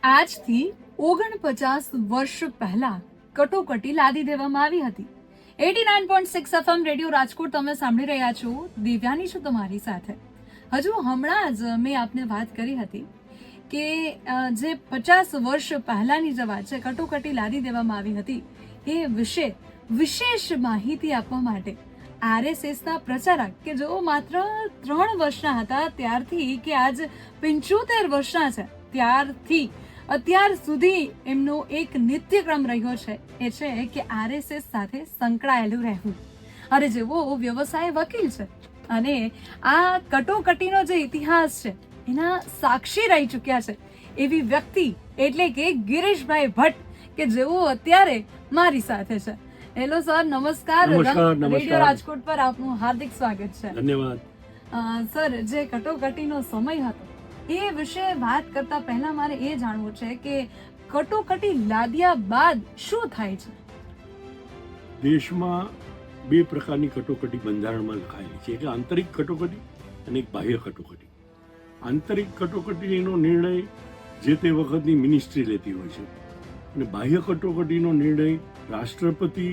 આજથી 49 વર્ષ પહેલા કટોકટી લાદી દેવામાં આવી હતી. 89.6 FM રેડિયો રાજકોટ તમે સાંભળી રહ્યા છો. દિવ્યાની છું તમારી સાથે. હજુ હમણાં જ મેં આપને વાત કરી હતી કે જે 50 વર્ષ પહેલાની જે વાત છે, કટોકટી લાદી દેવામાં આવી હતી, એ વિશે વિશેષ માહિતી આપવા માટે આરએસએસના પ્રચારક કે જેઓ માત્ર 3 વર્ષના હતા ત્યારથી કે આજ 75 વર્ષના છે ત્યારથી અત્યાર સુધી એમનો એક નિત્યક્રમ રહ્યો છે, એ છે કે આરએસએસ સાથે સંકળાયેલું રહેવું. અરે જેવો વ્યવસાય વકીલ છે અને આ કટોકટીનો જે ઇતિહાસ છે એના સાક્ષી રહી ચૂક્યા છે એવી વ્યક્તિ એટલે કે ગિરીશભાઈ ભટ્ટ, કે જેઓ અત્યારે મારી સાથે છે. હેલો સર, નમસ્કાર. રેડિયો રાજકોટ પર આપનું હાર્દિક સ્વાગત છે. ધન્યવાદ. સર, જે કટોકટીનો સમય હતો એ વિશે વાત કરતા પહેલા મારે એ જાણવું છે કે કટોકટી લાદ્યા બાદ શું થાય છે? દેશમાં બે પ્રકારની કટોકટી બંધારણમાં લખાયેલી છે, એક આંતરિક કટોકટી અને એક બાહ્ય કટોકટી. આંતરિક કટોકટીનો નિર્ણય જે તે વખતની મિનિસ્ટ્રી લેતી હોય છે અને બાહ્ય કટોકટીનો નિર્ણય રાષ્ટ્રપતિ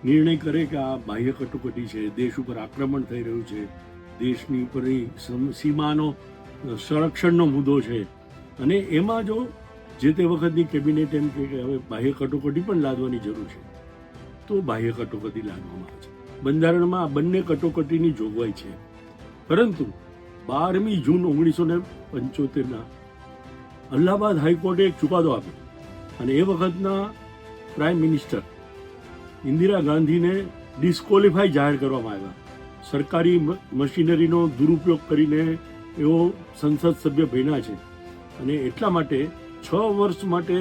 નિર્ણય કરે કે આ બાહ્ય કટોકટી છે, દેશ ઉપર આક્રમણ થઈ રહ્યું છે, દેશની ઉપરની સીમાનો સંરક્ષણનો મુદ્દો છે, અને એમાં જો જે તે વખતની કેબિનેટ એમ કે હવે બાહ્ય કટોકટી પણ લાદવાની જરૂર છે તો બાહ્ય કટોકટી લાદવામાં આવે છે. બંધારણમાં આ બંને કટોકટીની જોગવાઈ છે, પરંતુ 12મી જૂન 1975 અલ્હાબાદ હાઈકોર્ટે એક ચુકાદો આપ્યો અને એ વખતના પ્રાઇમ મિનિસ્ટર ઇન્દિરા ગાંધીને ડિસ્કોલિફાઈ જાહેર કરવામાં આવ્યા. સરકારી મશીનરીનો દુરુપયોગ કરીને એવો સંસદ સભ્ય બન્યા છે અને એટલા માટે 6 વર્ષ માટે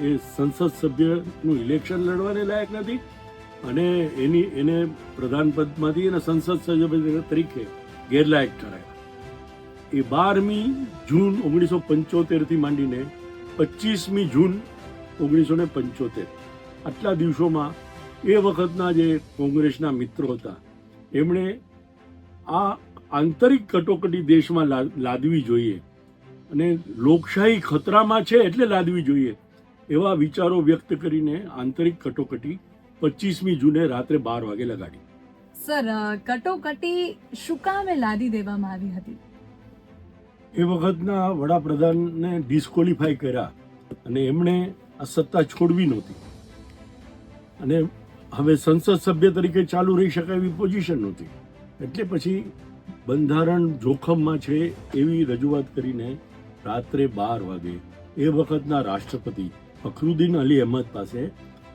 એ સંસદ સભ્યનું ઇલેક્શન લડવાને લાયક નથી અને એને પ્રધાન પદમાંથી અને સંસદ સભ્ય તરીકે ગેરલાયક ઠરાયા. એ 12મી જૂન 1975 માંડીને 25મી જૂન 1975 આટલા દિવસોમાં એ વખતના જે કોંગ્રેસના મિત્રો હતા એમણે આ આંતરિક કટોકટી દેશમાં લાદવી જોઈએ અને લોકશાહી ખતરામાં છે એટલે લાદવી જોઈએ એવા વિચારો વ્યક્ત કરીને આંતરિક કટોકટી 25મી જૂને રાત્રે 12 વાગે લગાડી. સર, કટોકટી શું કામે લાદી દેવામાં આવી હતી? એ વખતના વડાપ્રધાનને ડિસ્કોલિફાઈ કર્યા અને એમણે આ સત્તા છોડવી નહોતી અને હવે સંસદ સભ્ય તરીકે ચાલુ રહી શકાય એવી પોઝિશન નહોતી, એટલે પછી બંધારણ જોખમમાં છે એવી રજૂઆત કરીને રાત્રે 12 વાગે એ વખતના રાષ્ટ્રપતિ ફખરુદ્દીન અલી અહેમદ પાસે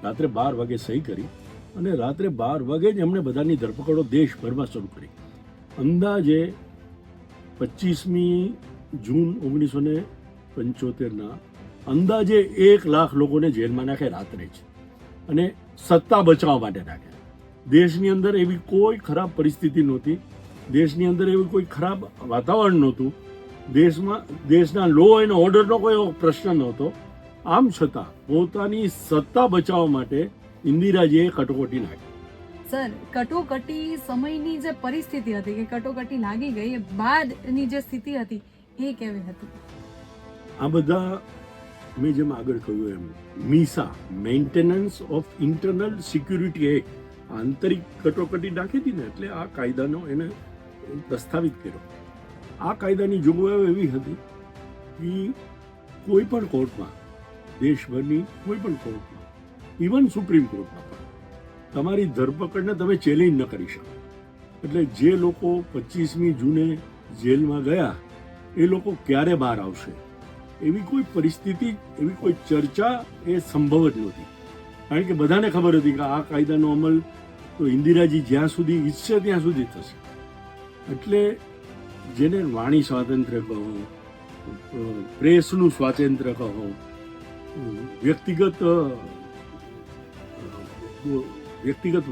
રાત્રે 12 વાગે સહી કરી અને રાત્રે 12 વાગે જ એમણે બધાની ધરપકડો દેશભરમાં શરૂ કરી. અંદાજે 25મી જૂન 1975 અંદાજે 1 લાખ લોકોને જેલમાં નાખે રાત્રે જ, અને સત્તા બચાવવા માટે નાખ્યા. દેશની અંદર એવી કોઈ ખરાબ પરિસ્થિતિ નહોતી, દેશની અંદર એવું કોઈ ખરાબ વાતાવરણ નહોતું, દેશના લો એન્ડ ઓર્ડરનો કોઈ પ્રશ્ન નહોતો. આમ છતાં પોતાની સત્તા બચાવવા માટે ઇન્દિરાજીએ કટોકટી નાખી. સર, કટોકટી સમયની જે પરિસ્થિતિ હતી કે કટોકટી લાગી ગઈ એ બાદની જે સ્થિતિ હતી એ કેવી હતી? આ બધા મેં જેમ આગળ કહ્યું એમ MISA maintenance of internal security act આંતરિક કટોકટી નાખી હતી ને, એટલે આ કાયદાનો એને પ્રસ્તાવિત કર્યો. આ કાયદાની જોગવાઈઓ એવી હતી કે કોઈ પણ કોર્ટમાં, દેશભરની કોઈ પણ કોર્ટમાં, ઇવન સુપ્રીમ કોર્ટમાં પણ તમારી ધરપકડને તમે ચેલેન્જ ન કરી શકો. એટલે જે લોકો 25મી જૂને જેલમાં ગયા એ લોકો ક્યારે બહાર આવશે એવી કોઈ પરિસ્થિતિ, એવી કોઈ ચર્ચા એ સંભવ જ નહોતી, કારણ કે બધાને ખબર હતી કે આ કાયદાનો અમલ તો ઇન્દિરાજી જ્યાં સુધી ઈચ્છશે ત્યાં સુધી થશે. એટલે જેને વાણી સ્વાતંત્ર્ય કહો, પ્રેસનું સ્વાતંત્ર્ય કહો, વ્યક્તિગત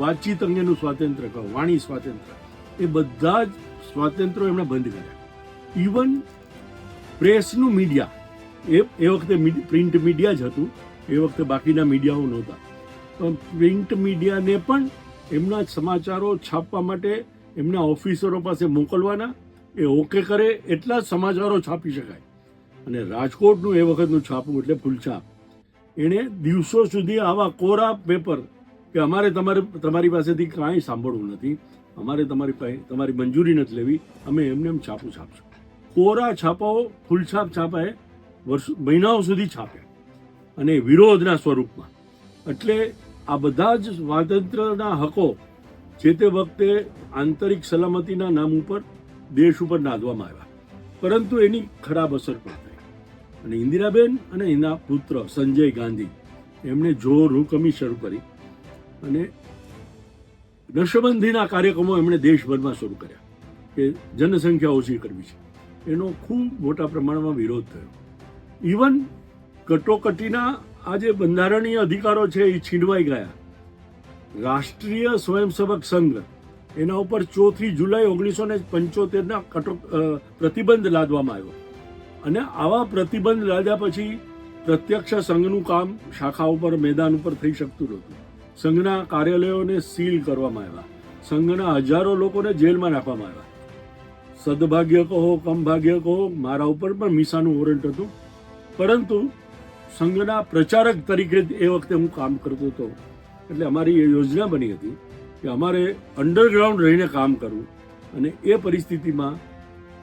વાતચીત અંગેનું સ્વાતંત્ર્ય કહો, વાણી સ્વાતંત્ર્ય, એ બધા જ સ્વાતંત્ર્યો એમણે બંધ કર્યા. ઇવન પ્રેસનું મીડિયા, એ વખતે પ્રિન્ટ મીડિયા જ હતું, એ વખતે બાકીના મીડિયાઓ નહોતા, પણ પ્રિન્ટ મીડિયાને પણ એમના સમાચારો છાપવા માટે એમના ઓફિસરો પાસે મોકલવાના, એ ઓકે કરે એટલા જ સમાચારો છાપી શકાય. અને રાજકોટનું એ વખતનું છાપું એટલે ફૂલછાપ, એણે દિવસો સુધી આવા કોરા પેપર કે અમારે તમારી પાસેથી કાંઈ સાંભળવું નથી, અમારે તમારી મંજૂરી નથી લેવી, અમે એમને એમ છાપું છાપશું. કોરા છાપાઓ ફૂલછાપ છાપાએ મહિનાઓ સુધી છાપ્યા અને વિરોધના સ્વરૂપમાં. એટલે આ બધા જ સ્વાતંત્ર્યના હકો જે તે વખતે આંતરિક સલામતીના નામ ઉપર દેશ ઉપર નાદવામાં આવ્યા, પરંતુ એની ખરાબ અસર પણ થઈ. અને ઇન્દિરાબેન અને એના પુત્ર સંજય ગાંધી એમણે જોર હુકમી શરૂ કરી અને નશબંધીના કાર્યક્રમો એમણે દેશભરમાં શરૂ કર્યા કે જનસંખ્યા ઓછી કરવી છે. એનો ખૂબ મોટા પ્રમાણમાં વિરોધ થયો. ઇવન કટોકટીના આ જે બંધારણીય અધિકારો છે એ છીનવાઈ ગયા. રાષ્ટ્રીય સ્વયંસેવક સંઘ એના ઉપર 4 જુલાઈ 1975 પ્રતિબંધ લાદવામાં આવ્યો. અને આવા પ્રતિબંધ લાદ્યા પછી પ્રત્યક્ષ સંઘનું કામ શાખા ઉપર મેદાન ઉપર થઈ શકતું નહોતું. સંઘના કાર્યાલયોને સીલ કરવામાં આવ્યા, સંઘના હજારો લોકોને જેલમાં નાખવામાં આવ્યા. સદભાગ્ય કહો કમ ભાગ્ય કહો, મારા ઉપર પણ મીસાનું વોરંટ હતું, પરંતુ સંઘના પ્રચારક તરીકે એ વખતે હું કામ કરતો હતો. એટલે અમારી એ યોજના બની હતી કે અમારે અંડરગ્રાઉન્ડ રહીને કામ કરવું, અને એ પરિસ્થિતિમાં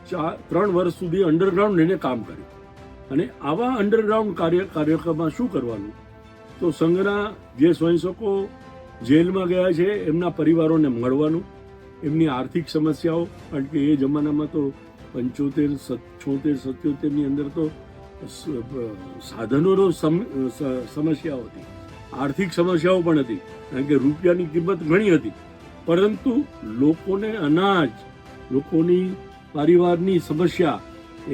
3 વર્ષ સુધી અંડરગ્રાઉન્ડ રહીને કામ કર્યું. અને આવા અંડરગ્રાઉન્ડ કાર્યક્રમમાં શું કરવાનું, તો સંઘના જે સ્વયંસેવકો જેલમાં ગયા છે એમના પરિવારોને મળવાનું, એમની આર્થિક સમસ્યાઓ, કારણ કે એ જમાનામાં તો 75, 76, 77ની અંદર તો સાધનોનો સમસ્યાઓ હતી, આર્થિક સમસ્યાઓ પણ હતી, કારણ કે રૂપિયાની કિંમત ઘણી હતી. પરંતુ લોકોને અનાજ, લોકોની પરિવારની સમસ્યા,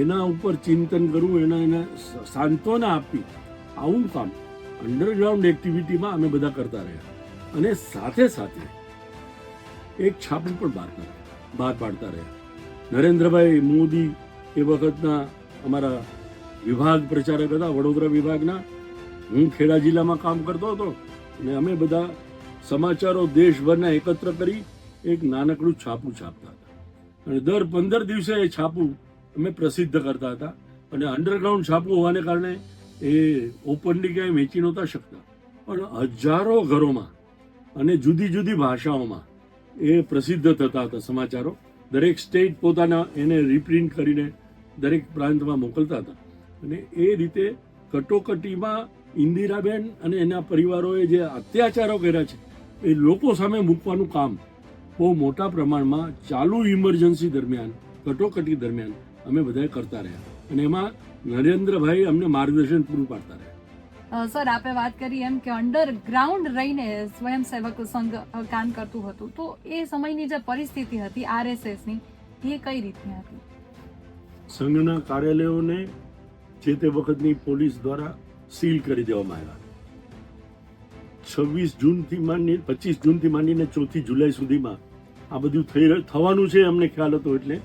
એના ઉપર ચિંતન કરવું, એને સાંત્વના આપવી, આવું કામ અંડરગ્રાઉન્ડ એક્ટિવિટીમાં અમે બધા કરતા રહ્યા. અને સાથે સાથે એક છાપું પણ બહાર પાડતા રહ્યા. નરેન્દ્રભાઈ મોદી એ વખતના અમારા વિભાગ પ્રચારક હતા, વડોદરા વિભાગના. હું ખેડા જિલ્લામાં કામ કરતો હતો અને અમે બધા સમાચારો દેશભરના એકત્ર કરી એક નાનકડું છાપું છાપતા હતા. અને દર 15 દિવસે એ છાપું અમે પ્રસિદ્ધ કરતા હતા. અને અંડરગ્રાઉન્ડ છાપું હોવાને કારણે એ ઓપનલી ક્યાંય વેચી નહોતા શકતા, પણ હજારો ઘરોમાં અને જુદી જુદી ભાષાઓમાં એ પ્રસિદ્ધ થતા હતા સમાચારો. દરેક સ્ટેટ પોતાના એને રિપ્રિન્ટ કરીને દરેક પ્રાંતમાં મોકલતા હતા. અને એ રીતે કટોકટીમાં ઇન્દિરાબેન અને એના પરિવારોએ જે અત્યાચારો કર્યા છે એ લોકો સામે મૂકવાનું કામ બહુ મોટા પ્રમાણમાં ચાલુ ઇમરજન્સી દરમિયાન, કટોકટી દરમિયાન અમે બધાએ કરતા રહ્યા. અને એમાં નરેન્દ્રભાઈ અમને માર્ગદર્શન પૂરું પાડતા રહ્યા. સર, આપે વાત કરી એમ કે અંડરગ્રાઉન્ડ રહીને સ્વયંસેવક સંઘ કામ કરતું હતું, તો એ સમયની જે પરિસ્થિતિ હતી RSSની, એ કઈ રીતની હતી? સંઘના કાર્યાલયોને જે તે વખતની પોલીસ દ્વારા સીલ કરી દેવામાં આવ્યા. 25 જૂનથી માંડીને 4 જુલાઈ સુધીમાં આ બધું થવાનું છે અમને ખ્યાલ હતો. એટલે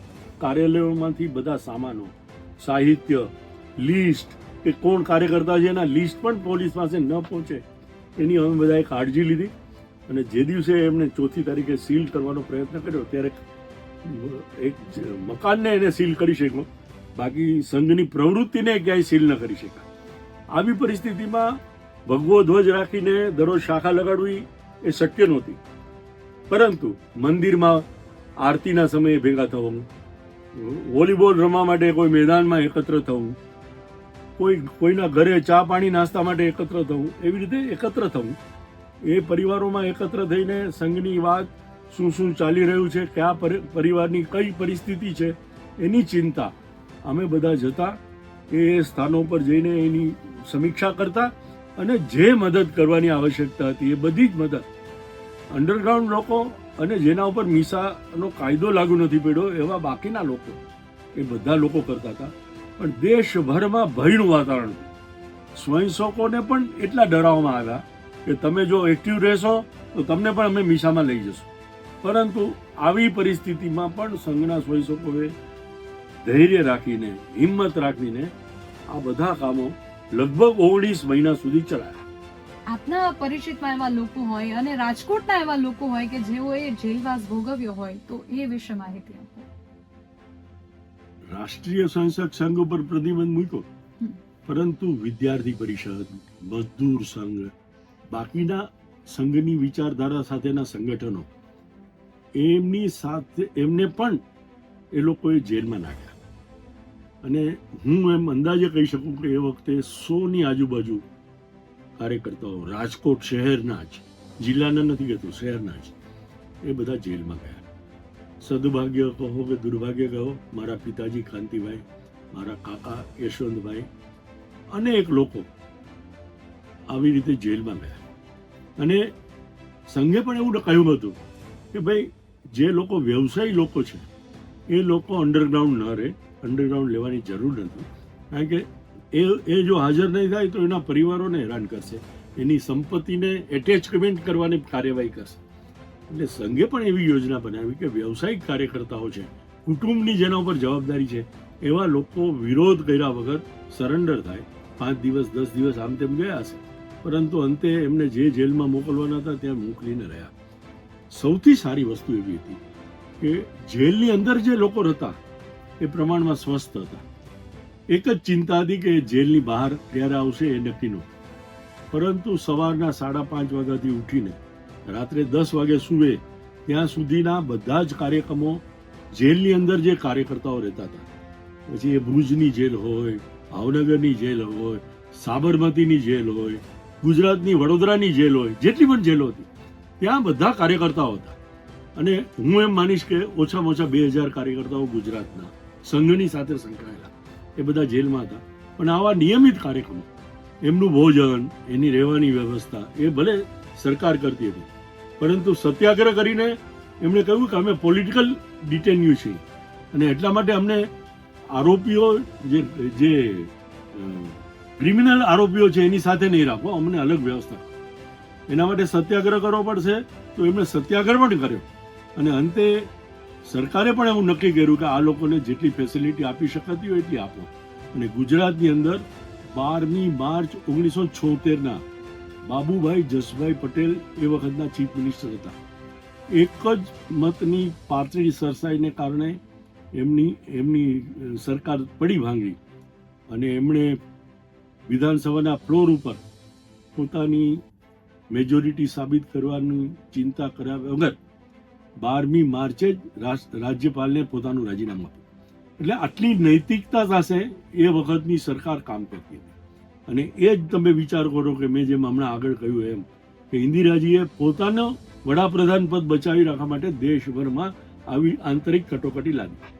કાર્યાલયોમાંથી બધા સામાનો, સાહિત્ય, લિસ્ટ, કે કોણ કાર્યકર્તા છે એના લિસ્ટ પણ પોલીસ પાસે ન પહોંચે એની અમે બધાએ કાળજી લીધી. અને જે દિવસે એમને 4મી તારીખે સીલ કરવાનો પ્રયત્ન કર્યો ત્યારે એક મકાનને એને સીલ કરી શક્યો, બાકી સંઘની પ્રવૃત્તિને ક્યાંય સીલ ન કરી શક્યા. આવી પરિસ્થિતિમાં ભગવો ધ્વજ રાખીને દરરોજ શાખા લગાડવી એ શક્ય નહોતી. પરંતુ મંદિરમાં આરતીના સમયે ભેગા થવું, વોલીબોલ રમવા માટે કોઈ મેદાનમાં એકત્ર થવું, કોઈના ઘરે ચા પાણી નાસ્તા માટે એકત્ર થવું, એવી રીતે એકત્ર થવું. એ પરિવારોમાં એકત્ર થઈને સંઘની વાત, શું ચાલી રહ્યું છે, કયા પરિવારની કઈ પરિસ્થિતિ છે એની ચિંતા અમે બધા જતા, એ સ્થાનો પર જઈને એની સમીક્ષા કરતા. અને જે મદદ કરવાની આવશ્યકતા હતી એ બધી જ મદદ અંડરગ્રાઉન્ડ લોકો અને જેના ઉપર મીસાનો કાયદો લાગુ નથી પડ્યો એવા બાકીના લોકો, એ બધા લોકો કરતા હતા. પણ દેશભરમાં ભયનું વાતાવરણ, સ્વયંસેવકોને પણ એટલા ડરાવવામાં આવ્યા કે તમે જો એક્ટિવ રહેશો તો તમને પણ અમે મીસામાં લઈ જશું. પરંતુ આવી પરિસ્થિતિમાં પણ સંઘના સ્વયંસેવકોએ ધૈર્ય રાખીને, હિંમત રાખીને આ બધા કામો લગભગ 19 મહિના સુધી ચલાવ્યા. આપના પરિચિતમાં એવા લોકો હોય અને રાજકોટના એવા લોકો હોય કે જેઓએ જેલવાસ ભોગવ્યો હોય, તો એ વિશે માહિતી આપો. રાષ્ટ્રીય સ્વયંસેવક સંઘ ઉપર પ્રતિબંધ મૂક્યો, હમ. પરંતુ વિદ્યાર્થી પરિષદ, મજદૂર સંઘ, બાકીના સંઘની વિચારધારા સાથેના સંગઠનો, એમની સાથે એમને પણ એ લોકોએ જેલમાં નાખ્યા. અને હું એમ અંદાજે કહી શકું કે એ વખતે 100 ની આજુબાજુ કાર્યકર્તાઓ રાજકોટ શહેરના જ, જિલ્લાના નથી કહેતો, શહેરના જ, એ બધા જેલમાં ગયા. સદભાગ્ય કહો કે દુર્ભાગ્ય કહો, મારા પિતાજી કાંતિભાઈ, મારા કાકા યશવંતભાઈ, અનેક લોકો આવી રીતે જેલમાં ગયા. અને સંઘે પણ એવું કહ્યું હતું કે ભાઈ જે લોકો વ્યવસાયી લોકો છે એ લોકો અંડરગ્રાઉન્ડ ન રહે, અંડરગ્રાઉન્ડ લેવાની જરૂર નથી, કારણ કે એ જો હાજર નહીં થાય તો એના પરિવારોને હેરાન કરશે, એની સંપત્તિને એટેચમેન્ટ કરવાની કાર્યવાહી કરશે. એટલે સંઘે પણ એવી યોજના બનાવી કે વ્યવસાયિક કાર્યકર્તાઓ છે, કુટુંબની જેના ઉપર જવાબદારી છે, એવા લોકો વિરોધ કર્યા વગર સરેન્ડર થાય. 5 દિવસ 10 દિવસ આમ તેમ ગયા હશે, પરંતુ અંતે એમને જે જેલમાં મોકલવાના હતા ત્યાં મોકલીને રહ્યા. સૌથી સારી વસ્તુ એવી હતી કે જેલની અંદર જે લોકો હતા એ પ્રમાણમાં સ્વસ્થ હતા. એક જ ચિંતા હતી કે જેલની બહાર ક્યારે આવશે એ નક્કી નહોતું, પરંતુ સવારના 5:30 વાગ્યાથી ઉઠીને રાત્રે 10 વાગે સૂવે ત્યાં સુધીના બધા જ કાર્યક્રમો જેલની અંદર જે કાર્યકર્તાઓ રહેતા હતા, પછી એ ભુજની જેલ હોય, ભાવનગરની જેલ હોય, સાબરમતીની જેલ હોય, ગુજરાતની વડોદરાની જેલ હોય, જેટલી પણ જેલો હતી ત્યાં બધા કાર્યકર્તાઓ હતા. અને હું એમ માનીશ કે ઓછામાં ઓછા 2000 કાર્યકર્તાઓ ગુજરાતના સંઘની સાથે સંકળાયેલા એ બધા જેલમાં હતા. પણ આવા નિયમિત કાર્યક્રમો, એમનું ભોજન, એની રહેવાની વ્યવસ્થા એ ભલે સરકાર કરતી હતી, પરંતુ સત્યાગ્રહ કરીને એમણે કહ્યું કે અમે પોલિટિકલ ડિટેન્યુ છીએ અને એટલા માટે અમને આરોપીઓ જે ક્રિમિનલ આરોપીઓ છે એની સાથે નહીં રાખો, અમને અલગ વ્યવસ્થા કરો. એના માટે સત્યાગ્રહ કરવો પડશે. તો એમણે સત્યાગ્રહ પણ કર્યો અને અંતે સરકારે પણ એવું નક્કી કર્યું કે આ લોકોને જેટલી ફેસિલિટી આપી શકાતી હોય એટલી આપો. અને ગુજરાતની અંદર 12મી માર્ચ 1976 બાબુભાઈ જસભાઈ પટેલ એ વખતના ચીફ મિનિસ્ટર હતા. એક જ મતની પાતળી સરસાઈને કારણે એમની સરકાર પડી ભાંગી અને એમણે વિધાનસભાના ફ્લોર ઉપર પોતાની મેજોરિટી સાબિત કરવાની ચિંતા કર્યા વગર 12મી માર્ચે જ રાજ્યપાલને પોતાનું રાજીનામું આપ્યું. એટલે આટલી નૈતિકતા સાથે એ વખતની સરકાર કામ કરતી હતી. અને એ જ તમે વિચાર કરો કે મેં જેમ હમણાં આગળ કહ્યું એમ કે ઇન્દિરાજીએ પોતાનો વડાપ્રધાન પદ બચાવી રાખવા માટે દેશભરમાં આવી આંતરિક કટોકટી લાદી.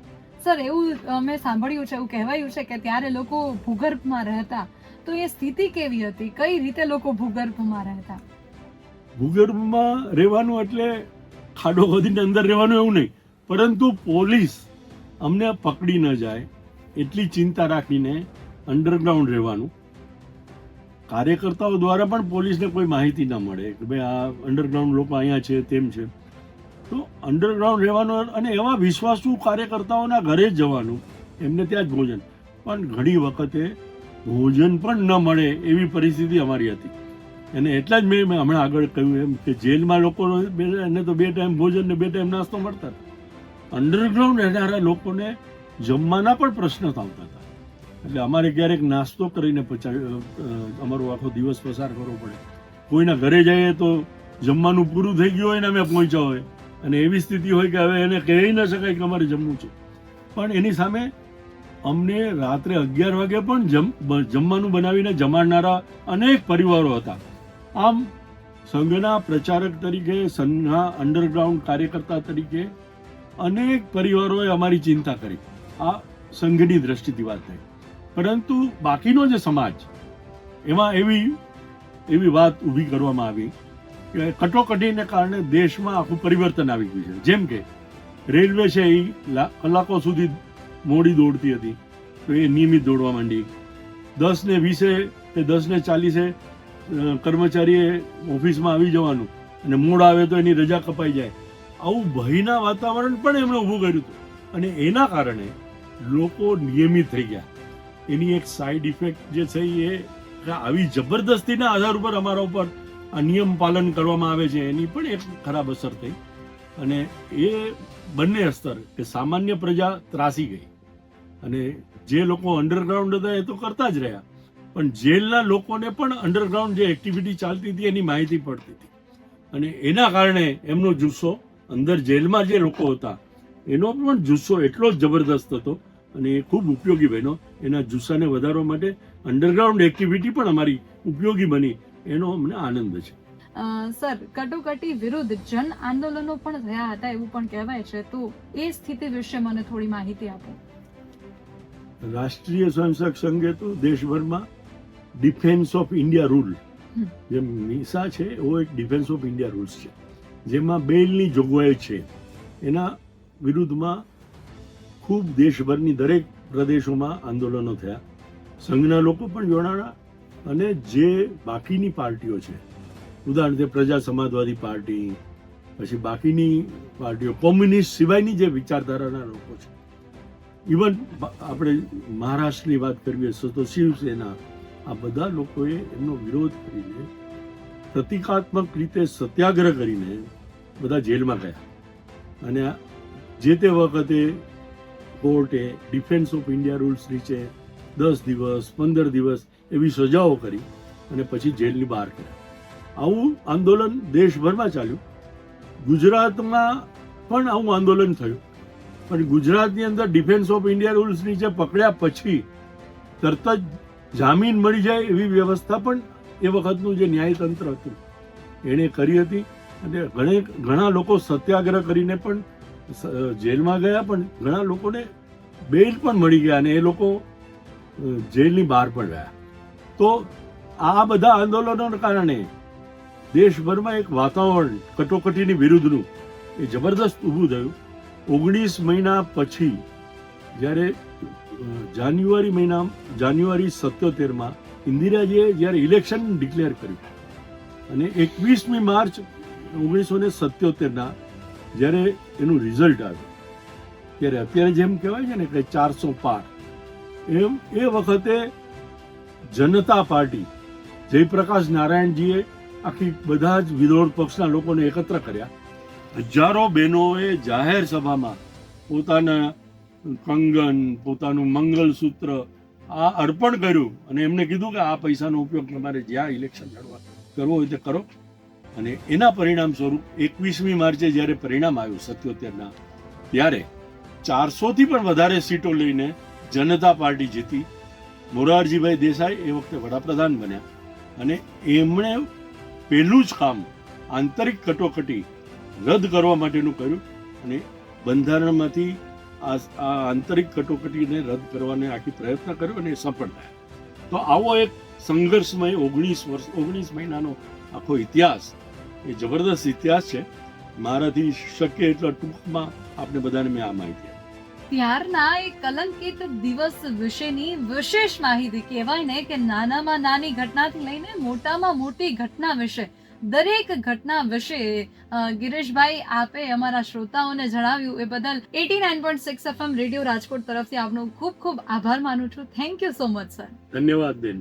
સર, એવું મેં સાંભળ્યું છે, એવું કહેવાયું છે કે ત્યારે લોકો ભૂગર્ભમાં રહેતા, તો એ સ્થિતિ કેવી હતી? કઈ રીતે લોકો ભૂગર્ભમાં રહેતા? ભૂગર્ભમાં રહેવાનું એટલે ખાડો ખોદીને અંદર રહેવાનું એવું નહીં, પરંતુ પોલીસ અમને પકડી ન જાય એટલી ચિંતા રાખીને અંડરગ્રાઉન્ડ રહેવાનું. કાર્યકર્તાઓ દ્વારા પણ પોલીસને કોઈ માહિતી ના મળે કે ભાઈ આ અંડરગ્રાઉન્ડ લોકો અહીંયા છે તેમ છે, તો અંડરગ્રાઉન્ડ રહેવાનું અને એવા વિશ્વાસુ કાર્યકર્તાઓના ઘરે જ જવાનું, એમને ત્યાં જ ભોજન. પણ ઘણી વખતે ભોજન પણ ન મળે એવી પરિસ્થિતિ અમારી હતી. અને એટલા જ મેં હમણાં આગળ કહ્યું એમ કે જેલમાં લોકો એને તો 2 ટાઈમ ભોજન ને 2 ટાઈમ નાસ્તો મળતા હતા. અંડરગ્રાઉન્ડ રહેનારા લોકોને જમવાના પણ પ્રશ્ન આવતા હતા. એટલે અમારે ક્યારેક નાસ્તો કરીને અમારો આખો દિવસ પસાર કરવો પડે. કોઈના ઘરે જઈએ તો જમવાનું પૂરું થઈ ગયું હોય ને અમે પહોંચ્યા હોય અને એવી સ્થિતિ હોય કે હવે એને કહી ન શકાય કે અમારે જમવું છે, પણ એની સામે અમને રાત્રે 11 વાગે પણ જમવાનું બનાવીને જમાડનારા અનેક પરિવારો હતા. આમ સંઘના પ્રચારક તરીકે, સંઘના અંડરગ્રાઉન્ડ કાર્યકર્તા તરીકે અનેક પરિવારોએ અમારી ચિંતા કરી. આ સંઘની દ્રષ્ટિથી વાત થઈ. પરંતુ બાકીનો જે સમાજ, એમાં એવી વાત ઊભી કરવામાં આવી કે કટોકટીને કારણે દેશમાં આખું પરિવર્તન આવી ગયું છે. જેમ કે રેલવે છે એ કલાકો સુધી મોડી દોડતી હતી, તો એ નિયમિત દોડવા માંડી. 10:20 કે 10:40 કર્મચારીએ ઓફિસમાં આવી જવાનું અને મોડ આવે તો એની રજા કપાઈ જાય. આવું ભયના વાતાવરણ પણ એમણે ઊભું કર્યું હતું અને એના કારણે લોકો નિયમિત થઈ ગયા. એની એક સાઈડ ઇફેક્ટ જે છે એ આવી જબરદસ્તીના આધાર ઉપર અમારા ઉપર આ નિયમ પાલન કરવામાં આવે છે, એની પણ એક ખરાબ અસર થઈ. અને એ બંને સ્તર કે સામાન્ય પ્રજા ત્રાસી ગઈ અને જે લોકો અંડરગ્રાઉન્ડ હતા એ તો કરતા જ રહ્યા, પણ જેલના લોકોને પણ અંડરગ્રાઉન્ડ જે એક્ટિવિટી ચાલતી હતી એની માહિતી પડતી હતી, અને એના કારણે એમનો જુસ્સો, અંદર જેલમાં જે લોકો હતા એનો પણ જુસ્સો એટલો જ જબરદસ્ત હતો અને એ ખૂબ ઉપયોગી બન્યો. એના જુસ્સાને વધારવા માટે અંડરગ્રાઉન્ડ એક્ટિવિટી પણ અમારી ઉપયોગી બની, એનો અમને આનંદ છે. સર, કટોકટી વિરુદ્ધ જન આંદોલનો પણ થયા હતા એવું પણ કહેવાય છે, તો એ સ્થિતિ વિશે મને થોડી માહિતી આપો. રાષ્ટ્રીય સ્વયંસેવક સંઘે તો દેશભરમાં ડિફેન્સ ઓફ ઇન્ડિયા રૂલ, જે મિસા છે એવો એક ડિફેન્સ ઓફ ઇન્ડિયા રૂલ્સ છે, જેમાં બેલની જોગવાઈ છે. એના વિરુદ્ધમાં ખૂબ દેશભરની દરેક પ્રદેશોમાં આંદોલનો થયા. સંઘના લોકો પણ જોડાણા, અને જે બાકીની પાર્ટીઓ છે, ઉદાહરણ તરીકે પ્રજા સમાજવાદી પાર્ટી, પછી બાકીની પાર્ટીઓ, કોમ્યુનિસ્ટ સિવાયની જે વિચારધારાના લોકો છે, ઇવન આપણે મહારાષ્ટ્રની વાત કરવી હશે તો શિવસેના, આ બધા લોકોએ એમનો વિરોધ કરીને પ્રતિકાત્મક રીતે સત્યાગ્રહ કરીને બધા જેલમાં ગયા. અને જે તે વખતે કોર્ટે ડિફેન્સ ઓફ ઇન્ડિયા રૂલ્સ નીચે 10 દિવસ 15 દિવસ એવી સજાઓ કરી અને પછી જેલની બહાર કર્યા. આવું આંદોલન દેશભરમાં ચાલ્યું. ગુજરાતમાં પણ આવું આંદોલન થયું, પણ ગુજરાતની અંદર ડિફેન્સ ઓફ ઇન્ડિયા રૂલ્સ નીચે પકડ્યા પછી તરત જ જામીન મળી જાય એવી વ્યવસ્થા પણ એ વખતનું જે ન્યાયતંત્ર હતું એણે કરી હતી. અને ઘણા લોકો સત્યાગ્રહ કરીને પણ જેલમાં ગયા, પણ ઘણા લોકોને બેલ પણ મળી ગયા અને એ લોકો જેલની બહાર પણ રહ્યા. તો આ બધા આંદોલનોના કારણે દેશભરમાં એક વાતાવરણ કટોકટીની વિરુદ્ધનું એ જબરદસ્ત ઊભું થયું. 19 મહિના પછી જ્યારે જાન્યુઆરી 77માં ઇન્દિરાજીએ જ્યારે ઇલેક્શન ડિક્લેર કર્યું અને 21મી માર્ચ 1977ના જ્યારે એનું રિઝલ્ટ આવ્યું, ત્યારે અત્યારે જેમ કહેવાય છે ને કે 400 પાર, એમ એ વખતે જનતા પાર્ટી, જયપ્રકાશ નારાયણજીએ આખી બધા જ વિરોધ પક્ષના લોકોને એકત્ર કર્યા. હજારો બહેનોએ જાહેર સભામાં પોતાના કંગન, પોતાનું મંગલસૂત્ર આ અર્પણ કર્યું અને એમને કીધું કે આ પૈસાનો ઉપયોગ તમારે જ્યાં ઇલેક્શન લડવા કરવો હોય તે કરો. અને એના પરિણામ સ્વરૂપ 21મી માર્ચે જ્યારે પરિણામ આવ્યું 77ના, ત્યારે 400થી પણ વધારે સીટો લઈને જનતા પાર્ટી જીતી. મોરારજીભાઈ દેસાઈ એ વખતે વડાપ્રધાન બન્યા અને એમણે પહેલું જ કામ આંતરિક કટોકટી રદ કરવા માટેનું કર્યું અને બંધારણમાંથી આ આંતરિક કટોકટીને રદ કરવાને આખી પ્રયત્ન કર્યો અને સફળ થયા. તો આવો એક સંઘર્ષમય 19 મહિનાનો આખો ઇતિહાસ, એ જબરદસ્ત ઇતિહાસ છે. મારાથી શક્ય એટલા ટૂંકમાં આપણે બધાને મેં આ માહિતી આપી. ત્યારના એ કલંકિત દિવસ વિશેની વિશેષ માહિતી, કહેવાય ને કે નાનામાં નાની ઘટનાથી લઈને મોટામાં મોટી ઘટના વિશે, દરેક ઘટના વિશે ગિરીશભાઈ આપે અમારા શ્રોતાઓને જણાવ્યું, એ બદલ 89.6 FM રેડિયો રાજકોટ તરફથી આપનો ખૂબ ખૂબ આભાર માનું છું. Thank you so much sir. ધન્યવાદ બેન.